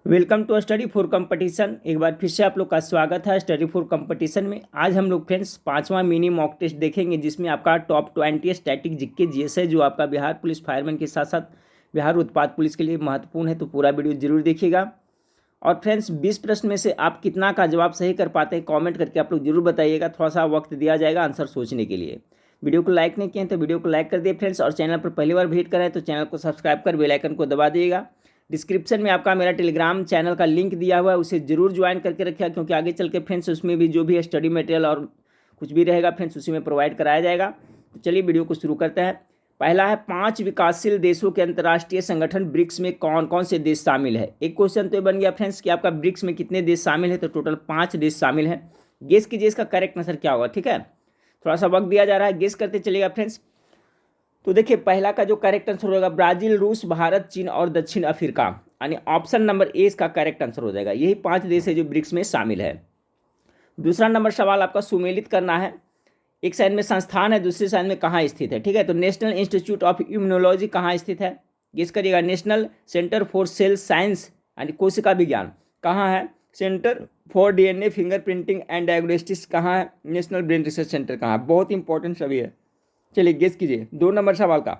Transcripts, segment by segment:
Welcome to study for competition. एक बार फिर से आप लोग का स्वागत है स्टडी फॉर कंपटीशन में। आज हम लोग फ्रेंड्स 5वां मिनी मॉक टेस्ट देखेंगे, जिसमें आपका टॉप 20 स्टैटिक जीके जीएस है, जो आपका बिहार पुलिस फायरमैन के साथ साथ बिहार उत्पाद पुलिस के लिए महत्वपूर्ण है। तो पूरा वीडियो जरूर देखिएगा। और फ्रेंड्स 20 प्रश्न में से आप कितना का जवाब सही कर पाते हैं कॉमेंट करके आप लोग जरूर बताइएगा। थोड़ा सा वक्त दिया जाएगा आंसर सोचने के लिए। वीडियो को लाइक नहीं किए तो वीडियो को लाइक कर दिए फ्रेंड्स, और चैनल पर पहली बार विजिट करें तो चैनल को सब्सक्राइब कर बेल आइकन को दबा दिएगा। डिस्क्रिप्शन में आपका मेरा टेलीग्राम चैनल का लिंक दिया हुआ है, उसे जरूर ज्वाइन करके रखिएगा, क्योंकि आगे चल के फ्रेंड्स उसमें भी जो भी स्टडी मटेरियल और कुछ भी रहेगा फ्रेंड्स उसी में प्रोवाइड कराया जाएगा। तो चलिए वीडियो को शुरू करते हैं। पहला है 5 विकासशील देशों के अंतर्राष्ट्रीय संगठन ब्रिक्स में कौन कौन से देश शामिल है। एक क्वेश्चन तो बन गया फ्रेंड्स कि आपका ब्रिक्स में कितने देश शामिल है, तो टोटल 5 देश शामिल है। गेस कीजिए इसका करेक्ट आंसर क्या होगा। ठीक है, थोड़ा सा वक्त दिया जा रहा है, गेस करते चलिएगा फ्रेंड्स। तो देखिए पहला का जो करेक्ट आंसर होगा ब्राजील, रूस, भारत, चीन और दक्षिण अफ्रीका, यानी ऑप्शन नंबर ए इसका करेक्ट आंसर हो जाएगा। यही 5 देश है जो ब्रिक्स में शामिल है। दूसरा नंबर सवाल आपका सुमेलित करना है। एक साइड में संस्थान है, दूसरी साइड में कहाँ स्थित है। ठीक है, तो नेशनल इंस्टीट्यूट ऑफ इम्यूनोलॉजी कहाँ स्थित है, गेस करिएगा। National centre for sale science यानी कोशिका विज्ञान कहाँ है। Centre for DNA fingerprinting and diagnostics कहाँ है। नेशनल ब्रेन रिसर्च सेंटर कहाँ है। बहुत इंपॉर्टेंट सभी है। चलिए गेस कीजिए 2 नंबर सवाल का।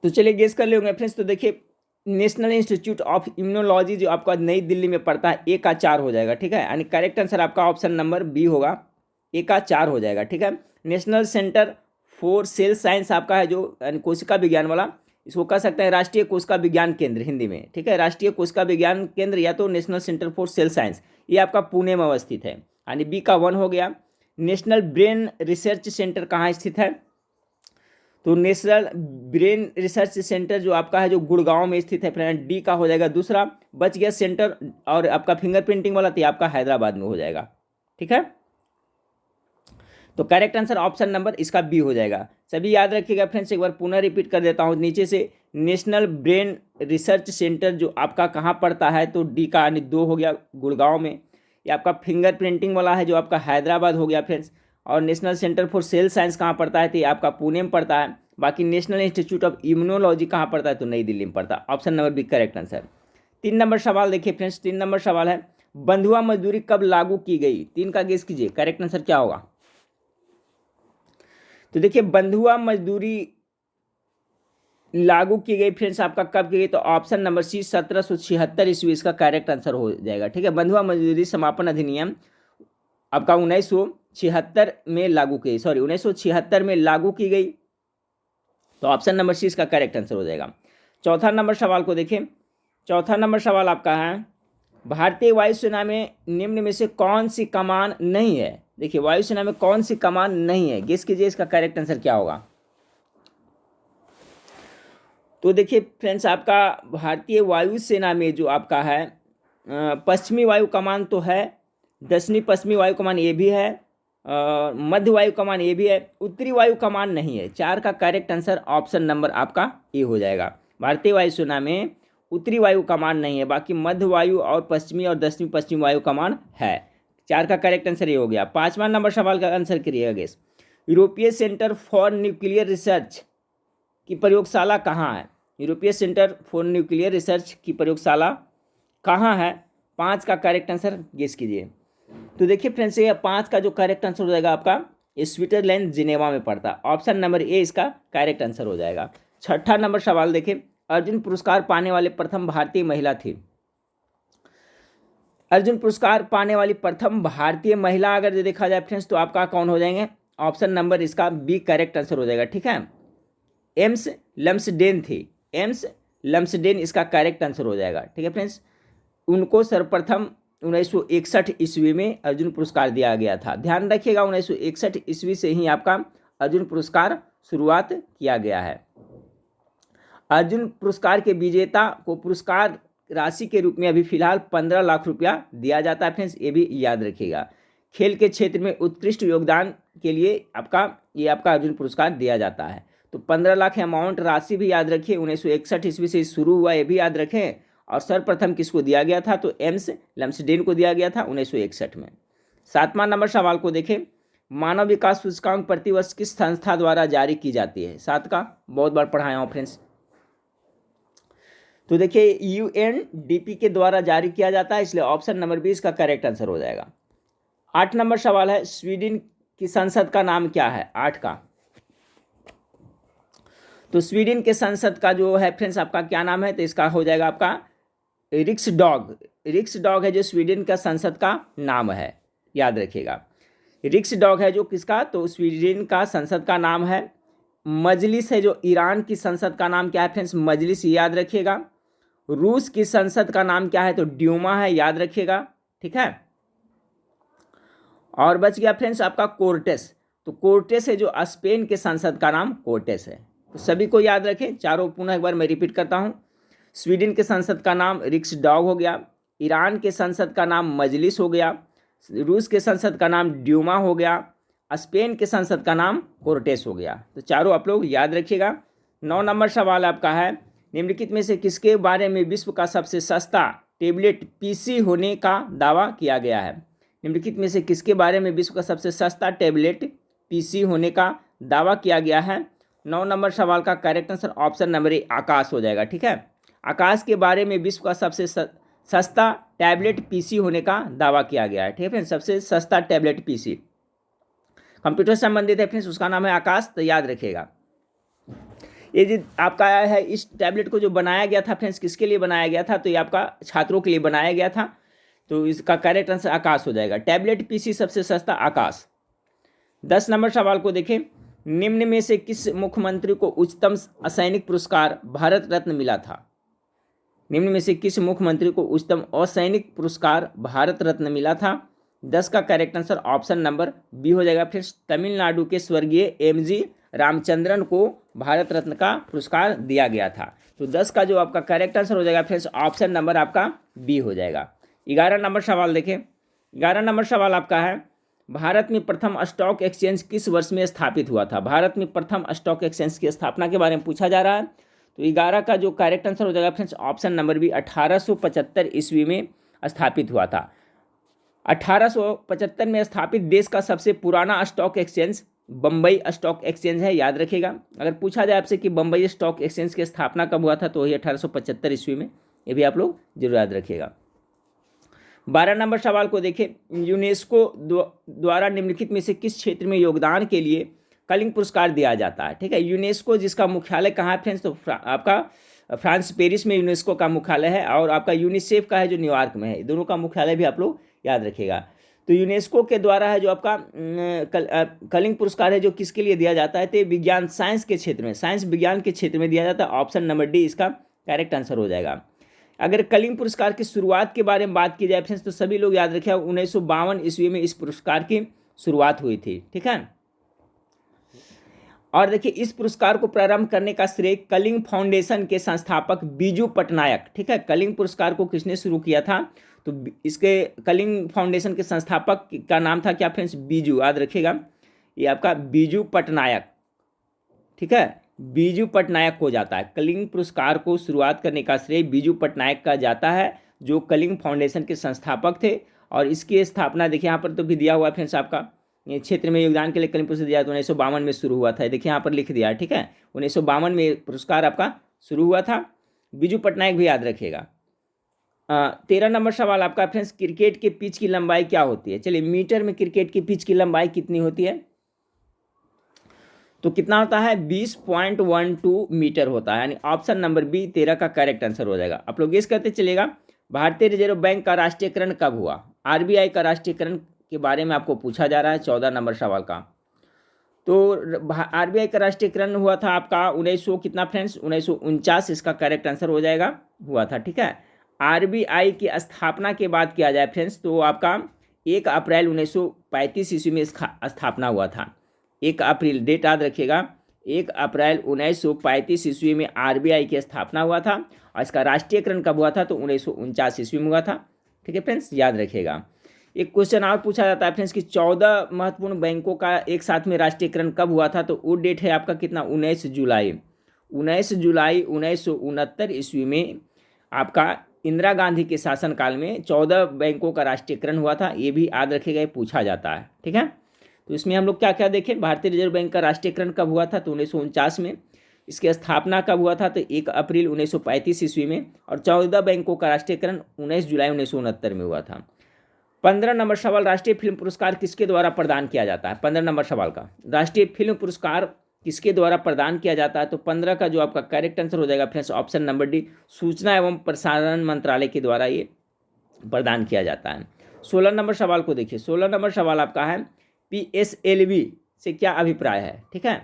तो चलिए गेस कर ले होंगे फ्रेंड्स। तो देखिए नेशनल इंस्टीट्यूट ऑफ इम्यूनोलॉजी जो आपका नई दिल्ली में पड़ता है, ए का 4 हो जाएगा। ठीक है, यानी करेक्ट आंसर आपका ऑप्शन नंबर बी होगा, ए का 4 हो जाएगा। ठीक है, national centre for sale science आपका है जो कोशिका विज्ञान वाला, इसको कह सकते हैं राष्ट्रीय कोशिका विज्ञान केंद्र हिंदी में। ठीक है, राष्ट्रीय कोशिका विज्ञान केंद्र या तो national centre for sale science, ये आपका पुणे में अवस्थित है, यानी बी का 1 हो गया। नेशनल ब्रेन रिसर्च सेंटर कहाँ स्थित है, तो नेशनल ब्रेन रिसर्च सेंटर जो आपका है जो गुड़गांव में स्थित है फ्रेंड, डी का हो जाएगा दूसरा। बच गया सेंटर और आपका फिंगरप्रिंटिंग वाला, तो आपका हैदराबाद में हो जाएगा। ठीक है, तो करेक्ट आंसर ऑप्शन नंबर इसका बी हो जाएगा। सभी याद रखिएगा फ्रेंड्स, एक बार पुनः रिपीट कर देता हूँ नीचे से। नेशनल ब्रेन रिसर्च सेंटर जो आपका कहाँ पड़ता है, तो डी का यानी 2 हो गया गुड़गांव में। ये आपका फिंगरप्रिंटिंग वाला है जो आपका हैदराबाद हो गया फ्रेंड्स। और national centre for sale science कहाँ पड़ता है, तो ये आपका पुणे में पड़ता है। बाकी नेशनल इंस्टीट्यूट ऑफ इम्यूनोलॉजी कहाँ पड़ता है, तो नई दिल्ली में पड़ता है। Option number B correct answer. 3 नंबर सवाल देखिए फ्रेंड्स, 3 नंबर सवाल है बंधुआ मजदूरी कब लागू की गई। 3 का गेस कीजिए, करेक्ट आंसर क्या होगा। तो देखिए बंधुआ मजदूरी लागू की गई फ्रेंड्स आपका कब की गई, तो ऑप्शन नंबर सी 1776 ईस्वी इसका करेक्ट आंसर हो जाएगा। ठीक है, बंधुआ मजदूरी समापन अधिनियम आपका 1976 में लागू की, 1976 में लागू की गई, तो ऑप्शन नंबर सी इसका करेक्ट आंसर हो जाएगा। चौथा नंबर सवाल को देखें। चौथा नंबर सवाल आपका है भारतीय वायुसेना में निम्न में से कौन सी कमान नहीं है। देखिए वायुसेना में कौन सी कमान नहीं है, गेस कीजिए इसका करेक्ट आंसर क्या होगा। तो देखिए फ्रेंड्स आपका भारतीय वायुसेना में जो आपका है पश्चिमी वायु कमान तो है, दक्षिणी पश्चिमी वायु कमान ये भी है, मध्य वायु कमान ये भी है, उत्तरी वायु कमान नहीं है। 4 का करेक्ट आंसर ऑप्शन नंबर आपका ए हो जाएगा। भारतीय वायुसेना में उत्तरी वायु कमान नहीं है, बाकी मध्य वायु और पश्चिमी और दक्षिणी पश्चिमी वायु कमान है। 4 का करेक्ट आंसर ये हो गया। 5वां नंबर सवाल का आंसर करिएगा गेस। यूरोपीय सेंटर फॉर न्यूक्लियर रिसर्च की प्रयोगशाला कहाँ है। यूरोपीय सेंटर फॉर न्यूक्लियर रिसर्च की प्रयोगशाला कहाँ है। 5 का करेक्ट आंसर गेस कीजिए। तो देखिए फ्रेंड्स ये 5 का जो करेक्ट आंसर हो जाएगा आपका, ये स्विट्जरलैंड जिनेवा में पड़ता है। ऑप्शन नंबर ए इसका करेक्ट आंसर हो जाएगा। 6ठा नंबर सवाल देखिए, अर्जुन पुरस्कार पाने वाले प्रथम भारतीय महिला थी। अर्जुन पुरस्कार पाने वाली प्रथम भारतीय महिला अगर देखा जाए फ्रेंड्स, तो आपका कौन हो जाएंगे, ऑप्शन नंबर इसका बी करेक्ट आंसर हो जाएगा। ठीक है, एम्स लम्सडेन थी, एम्स लम्सडेन इसका करेक्ट आंसर हो जाएगा। ठीक है फ्रेंड्स, उनको सर्वप्रथम 1961 ईस्वी में अर्जुन पुरस्कार दिया गया था। ध्यान रखिएगा 1961 ईस्वी से ही आपका अर्जुन पुरस्कार शुरुआत किया गया है। अर्जुन पुरस्कार के विजेता को पुरस्कार राशि के रूप में अभी फिलहाल 15 लाख रुपया दिया जाता है फ्रेंड्स, ये भी याद रखिएगा। खेल के क्षेत्र में उत्कृष्ट योगदान के लिए आपका अर्जुन पुरस्कार दिया जाता है। तो 15 लाख अमाउंट राशि भी याद रखिए, 1961 ईस्वी से शुरू हुआ ये भी याद रखें। और सर्वप्रथम किसको दिया गया था, तो एम्स लम्सडेन को दिया गया था 1961 में। 7वां नंबर सवाल को देखें, मानव विकास सूचकांक प्रतिवर्ष किस संस्था द्वारा जारी की जाती है। 7 का बहुत बार पढ़ाया हूँ फ्रेंड्स। तो देखिए यूएनडीपी के द्वारा जारी किया जाता है, इसलिए ऑप्शन नंबर बी इसका करेक्ट आंसर हो जाएगा। 8 नंबर सवाल है, स्वीडन की संसद का नाम क्या है? 8 का। तो स्वीडन के संसद का जो है फ्रेंड्स आपका क्या नाम है? तो इसका हो जाएगा आपका रिक्सडॉग। रिक्सडॉग है जो स्वीडन का संसद का नाम है, याद रखिएगा। रिक्सडॉग है जो किसका? तो स्वीडन का संसद का नाम है। मजलिस है जो ईरान की संसद का नाम क्या है फ्रेंड्स? मजलिस, याद रखिएगा। रूस की संसद का नाम क्या है? तो ड्यूमा है, याद रखिएगा, ठीक है। और बच गया फ्रेंड्स आपका कोर्टेस। तो कोर्टेस है जो स्पेन के संसद का नाम कोर्टेस है। तो सभी को याद रखें, चारों पुनः एक बार मैं रिपीट करता हूं। स्वीडन के संसद का नाम रिक्सडॉग हो गया, ईरान के संसद का नाम मजलिस हो गया, रूस के संसद का नाम ड्यूमा हो गया, स्पेन के संसद का नाम कोर्टेस हो गया। तो चारों आप लोग याद रखिएगा। 9 नंबर सवाल आपका है, निम्नलिखित में से किसके बारे में विश्व का सबसे सस्ता टेबलेट पीसी होने का दावा किया गया है? निम्नलिखित में से किसके बारे में विश्व का सबसे सस्ता टेबलेट पीसी होने का दावा किया गया है? 9 नंबर सवाल का correct answer option number A आकाश हो जाएगा, ठीक है। आकाश के बारे में विश्व का सबसे सस्ता टैबलेट पीसी होने का दावा किया गया है, ठीक है फ्रेंड्स। सबसे सस्ता टैबलेट पीसी कंप्यूटर संबंधित है फ्रेंड्स, उसका नाम है आकाश, तो याद रखिएगा। ये जो आपका है, इस टैबलेट को जो बनाया गया था फ्रेंड्स, किसके लिए बनाया गया था? तो ये आपका छात्रों के लिए बनाया गया था, तो इसका करेक्ट आंसर आकाश हो जाएगा। टैबलेट पीसी सबसे सस्ता आकाश। 10 नंबर सवाल को देखें, निम्न में से किस मुख्यमंत्री को उच्चतम असैनिक पुरस्कार भारत रत्न मिला था? निम्न में से किस मुख्यमंत्री को उच्चतम असैनिक पुरस्कार भारत रत्न मिला था? 10 का correct answer option number B हो जाएगा फ्रेंड्स। तमिलनाडु के स्वर्गीय एमजी रामचंद्रन को भारत रत्न का पुरस्कार दिया गया था। तो 10 का जो आपका करेक्ट आंसर हो जाएगा फ्रेंड्स ऑप्शन नंबर आपका बी हो जाएगा। 11 नंबर सवाल देखें। 11 नंबर सवाल आपका है, भारत में प्रथम स्टॉक एक्सचेंज किस वर्ष में स्थापित हुआ था? भारत में प्रथम स्टॉक एक्सचेंज की स्थापना के बारे में पूछा जा रहा है। तो 11 का जो करेक्ट आंसर हो जाएगा फ्रेंड्स ऑप्शन नंबर बी 1875 ईस्वी में स्थापित हुआ था। 1875 में स्थापित देश का सबसे पुराना stock exchange Bombay stock exchange है, याद रखिएगा। अगर पूछा जाए आपसे कि बम्बई स्टॉक एक्सचेंज की स्थापना कब हुआ था, तो वही 1875 ईस्वी में, ये भी आप लोग जरूर याद रखिएगा। 12 नंबर सवाल को देखें, यूनेस्को द्वारा निम्नलिखित में से किस क्षेत्र में योगदान के लिए कलिंग पुरस्कार दिया जाता है? ठीक है, यूनेस्को जिसका मुख्यालय कहाँ है फ्रेंड्स? तो आपका फ्रांस पेरिस में यूनेस्को का मुख्यालय है, और आपका यूनिसेफ का है जो न्यूयॉर्क में है। दोनों का मुख्यालय भी आप लोग याद रखिएगा। तो यूनेस्को के द्वारा है जो आपका कलिंग पुरस्कार है, जो किसके लिए दिया जाता है? तो विज्ञान साइंस के क्षेत्र में, साइंस विज्ञान के क्षेत्र में दिया जाता है। ऑप्शन नंबर डी इसका करेक्ट आंसर हो जाएगा। अगर कलिंग पुरस्कार की शुरुआत के बारे में बात की जाए फ्रेंड्स, तो सभी लोग याद रखिए 1952 ईस्वी में इस पुरस्कार की शुरुआत हुई थी, ठीक है। और देखिए, इस पुरस्कार को प्रारंभ करने का श्रेय कलिंग फाउंडेशन के संस्थापक बीजू पटनायक, ठीक है। कलिंग पुरस्कार को किसने शुरू किया था? तो इसके कलिंग फाउंडेशन के संस्थापक का नाम था क्या फ्रेंड्स? बीजू, याद रखिएगा, ये आपका बीजू पटनायक, ठीक है। बीजू पटनायक को जाता है। कलिंग पुरस्कार को शुरुआत करने का श्रेय बीजू पटनायक का जाता है, जो कलिंग फाउंडेशन के संस्थापक थे। और इसकी स्थापना देखिए यहाँ पर तो भी दिया हुआ है फ्रेंड्स, आपका क्षेत्र में योगदान के लिए कलिंग पुरस्कार दिया तो 1952 में शुरू हुआ था। देखिए यहाँ पर लिख दिया है, ठीक है। 1952 में पुरस्कार आपका शुरू हुआ था। बीजू पटनायक भी याद रखिएगा। 13 नंबर सवाल आपका फ्रेंड्स, क्रिकेट के पिच की लंबाई क्या होती है? चलिए, मीटर में क्रिकेट की पिच की लंबाई कितनी होती है? तो कितना होता है? 20.12 मीटर होता है, यानी ऑप्शन नंबर बी 13 का करेक्ट आंसर हो जाएगा। आप लोग गेस करते चलेगा। भारतीय रिजर्व बैंक का राष्ट्रीयकरण कब हुआ? आरबीआई का राष्ट्रीयकरण के बारे में आपको पूछा जा रहा है 14 नंबर सवाल का। तो आरबीआई का राष्ट्रीयकरण हुआ था आपका 1900 कितना फ्रेंड्स? 1949 इसका करेक्ट आंसर हो जाएगा, हुआ था, ठीक है। आरबीआई की स्थापना के बाद किया जाए फ्रेंड्स, तो आपका 1 अप्रैल 1935 ईस्वी में स्थापना हुआ था। 1 अप्रैल, डेट याद रखिएगा, 1 अप्रैल 1935 ईस्वी में आरबीआई की स्थापना हुआ था। और इसका राष्ट्रीयकरण कब हुआ था? तो 1949 ईस्वी में हुआ था, ठीक है फ्रेंड्स, याद रखिएगा। एक क्वेश्चन और पूछा जाता है फ्रेंड्स कि 14 महत्वपूर्ण बैंकों का एक साथ में राष्ट्रीयकरण कब हुआ था? तो वो डेट है आपका कितना? 19 जुलाई 1969 ईस्वी में आपका इंदिरा गांधी के शासनकाल में 14 बैंकों का राष्ट्रीयकरण हुआ था। ये भी याद रखिएगा, ये पूछा जाता है, ठीक है। तो इसमें हम लोग क्या क्या देखें? भारतीय रिजर्व बैंक का राष्ट्रीयकरण कब हुआ था? तो 1949 में। इसकी स्थापना कब हुआ था? तो 1 अप्रैल 1935 ईस्वी में। और 14 बैंकों का राष्ट्रीयकरण 19 जुलाई 1969 में हुआ था। 15 नंबर सवाल, राष्ट्रीय फिल्म पुरस्कार किसके द्वारा प्रदान किया जाता है? 15 नंबर सवाल का राष्ट्रीय फिल्म पुरस्कार किसके द्वारा प्रदान किया जाता है? तो 15 का जो आपका करेक्ट आंसर हो जाएगा फ्रेंड्स ऑप्शन नंबर डी, सूचना एवं प्रसारण मंत्रालय के द्वारा ये प्रदान किया जाता है। 16 नंबर सवाल को देखिए। 16 नंबर सवाल आपका है PSLV से क्या अभिप्राय है? ठीक है,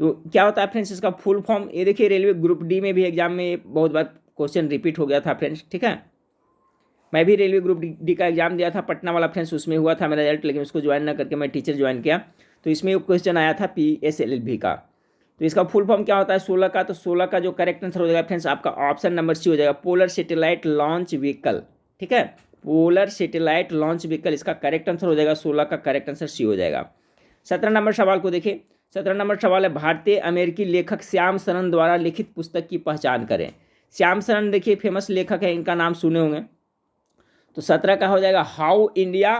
तो क्या होता है फ्रेंड्स इसका फुल फॉर्म? ये देखिए रेलवे ग्रुप डी में भी एग्जाम में बहुत बार क्वेश्चन रिपीट हो गया था फ्रेंड्स। ठीक है, मैं भी रेलवे ग्रुप डी का एग्जाम दिया था, पटना वाला फ्रेंड्स, उसमें हुआ था मेरा रिजल्ट, लेकिन उसको ज्वाइन ना करके मैं टीचर ज्वाइन किया, तो इसमें क्वेश्चन आया था PSLV का। तो इसका फुल फॉर्म क्या होता है 16 का? तो 16 का जो करेक्ट आंसर हो जाएगा फ्रेंड्स आपका ऑप्शन नंबर सी हो जाएगा, पोलर सैटेलाइट लॉन्च व्हीकल। ठीक है, पोलर सैटेलाइट लॉन्च व्हीकल इसका करेक्ट आंसर हो जाएगा। 16 का करेक्ट आंसर सी हो जाएगा। 17 नंबर सवाल को देखिए। 17 नंबर सवाल है, भारतीय अमेरिकी लेखक श्याम सरन द्वारा लिखित पुस्तक की पहचान करें। श्याम सरन देखिए फेमस लेखक है, इनका नाम सुने होंगे। तो 17 का हो जाएगा how India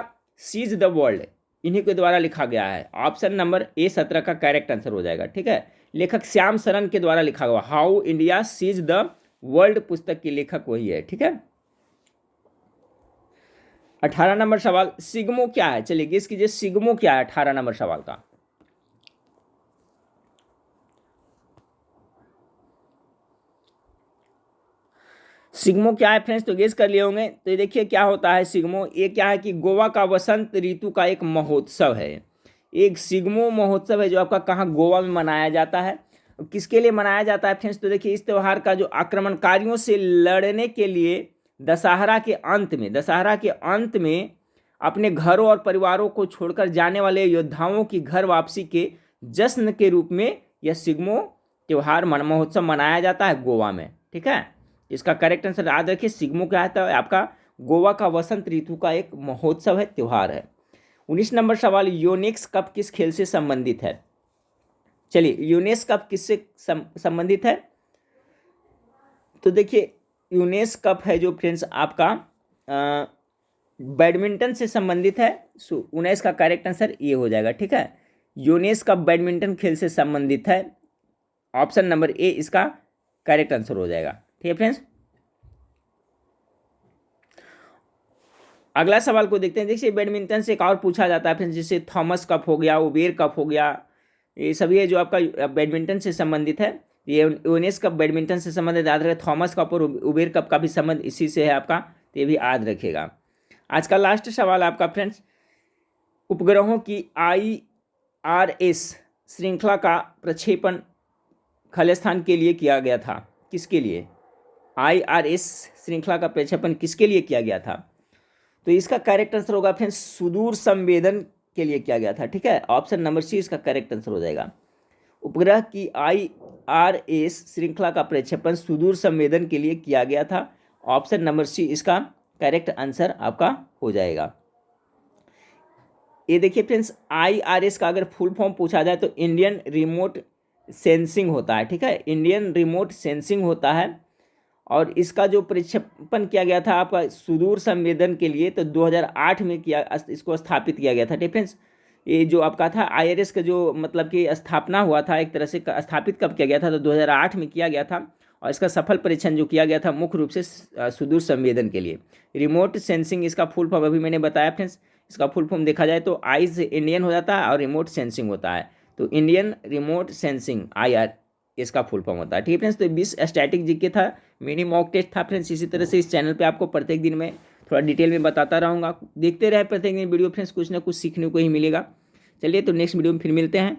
sees the world, इन्हीं के द्वारा लिखा गया है। ऑप्शन नंबर ए 17 का करेक्ट आंसर हो जाएगा। ठीक है, लेखक श्याम सरन के द्वारा लिखा हुआ how India sees the world पुस्तक के लेखक वही है। ठीक है, 18 नंबर सवाल, सिग्मो क्या है? चलिए गेस कीजिए सिग्मो क्या है 18 नंबर सवाल का। सिग्मो क्या है फ्रेंड्स? तो गेस कर लिए होंगे। तो ये देखिए क्या होता है सिग्मो, ये क्या है कि गोवा का वसंत ऋतु का एक महोत्सव है। एक सिग्मो महोत्सव है जो आपका कहाँ गोवा में मनाया जाता है। किसके लिए मनाया जाता है फ्रेंड्स? तो देखिए इस त्यौहार का जो आक्रमणकारियों से लड़ने के लिए दशहरा के अंत में अपने घरों और परिवारों को छोड़कर जाने वाले योद्धाओं की घर वापसी के जश्न के रूप में यह सिग्मो त्यौहार महोत्सव मनाया जाता है गोवा में। ठीक है, इसका करेक्ट आंसर याद रखिए सिग्मो क्या है? तो आपका गोवा का वसंत ऋतु का एक महोत्सव है, त्यौहार है। 19 नंबर सवाल, यूनेक्स कप किस खेल से संबंधित है? चलिए यूनेक्स कप किससे संबंधित है? तो देखिए यूनेक्स कप है जो फ्रेंड्स आपका बैडमिंटन से संबंधित है। 19 का करेक्ट आंसर ये हो जाएगा। ठीक है, यूनेक्स कप बैडमिंटन खेल से संबंधित है। ऑप्शन नंबर ए इसका करेक्ट आंसर हो जाएगा। ठीक है फ्रेंड्स, अगला सवाल को देखते हैं। देखिए बैडमिंटन से एक और पूछा जाता है फ्रेंड्स, जैसे थॉमस कप हो गया, उबेर कप हो गया, ये सभी है जो आपका बैडमिंटन से संबंधित है। ये यूनेक्स कप बैडमिंटन से संबंधित याद रखें। थॉमस कप और उबेर कप का भी संबंध इसी से है आपका, तो ये भी याद रखेगा। आज का लास्ट सवाल आपका फ्रेंड्स, उपग्रहों की IRS श्रृंखला का प्रक्षेपण खालिस्तान के लिए किया गया था। किसके लिए? IRS श्रृंखला का प्रक्षेपण किसके लिए किया गया था? तो इसका करेक्ट आंसर होगा फ्रेंड्स सुदूर संवेदन के लिए किया गया था। ठीक है, ऑप्शन नंबर सी इसका करेक्ट आंसर हो जाएगा। उपग्रह की IRS श्रृंखला का प्रक्षेपण सुदूर संवेदन के लिए किया गया था। ऑप्शन नंबर सी इसका करेक्ट आंसर आपका हो जाएगा। ये देखिए फ्रेंड्स IRS का अगर फुल फॉर्म पूछा जाए तो इंडियन रिमोट सेंसिंग होता है। ठीक है, इंडियन रिमोट सेंसिंग होता है। और इसका जो प्रक्षेपण किया गया था आपका सुदूर संवेदन के लिए, तो 2008 में इसको स्थापित किया गया था। फ्रेंड्स ये जो आपका था IRS का जो मतलब कि स्थापना हुआ था, एक तरह से स्थापित कब किया गया था? तो 2008 में किया गया था। और इसका सफल परीक्षण जो किया गया था मुख्य रूप से सुदूर संवेदन के लिए। रिमोट सेंसिंग इसका फुल फॉर्म अभी मैंने बताया फ्रेंड्स। इसका फुल फॉर्म देखा जाए तो आई से इंडियन हो जाता है और रिमोट सेंसिंग होता है, तो इंडियन रिमोट सेंसिंग IR इसका फुल फॉर्म होता है। ठीक है फ्रेंड्स, तो 20 स्टैटिक जीके था, मिनी मॉक टेस्ट था फ्रेंड्स। इसी तरह से इस चैनल पे आपको प्रत्येक दिन में थोड़ा डिटेल में बताता रहूँगा। देखते रहे प्रत्येक दिन वीडियो फ्रेंड्स, कुछ ना कुछ सीखने को ही मिलेगा। चलिए तो नेक्स्ट वीडियो में फिर मिलते हैं।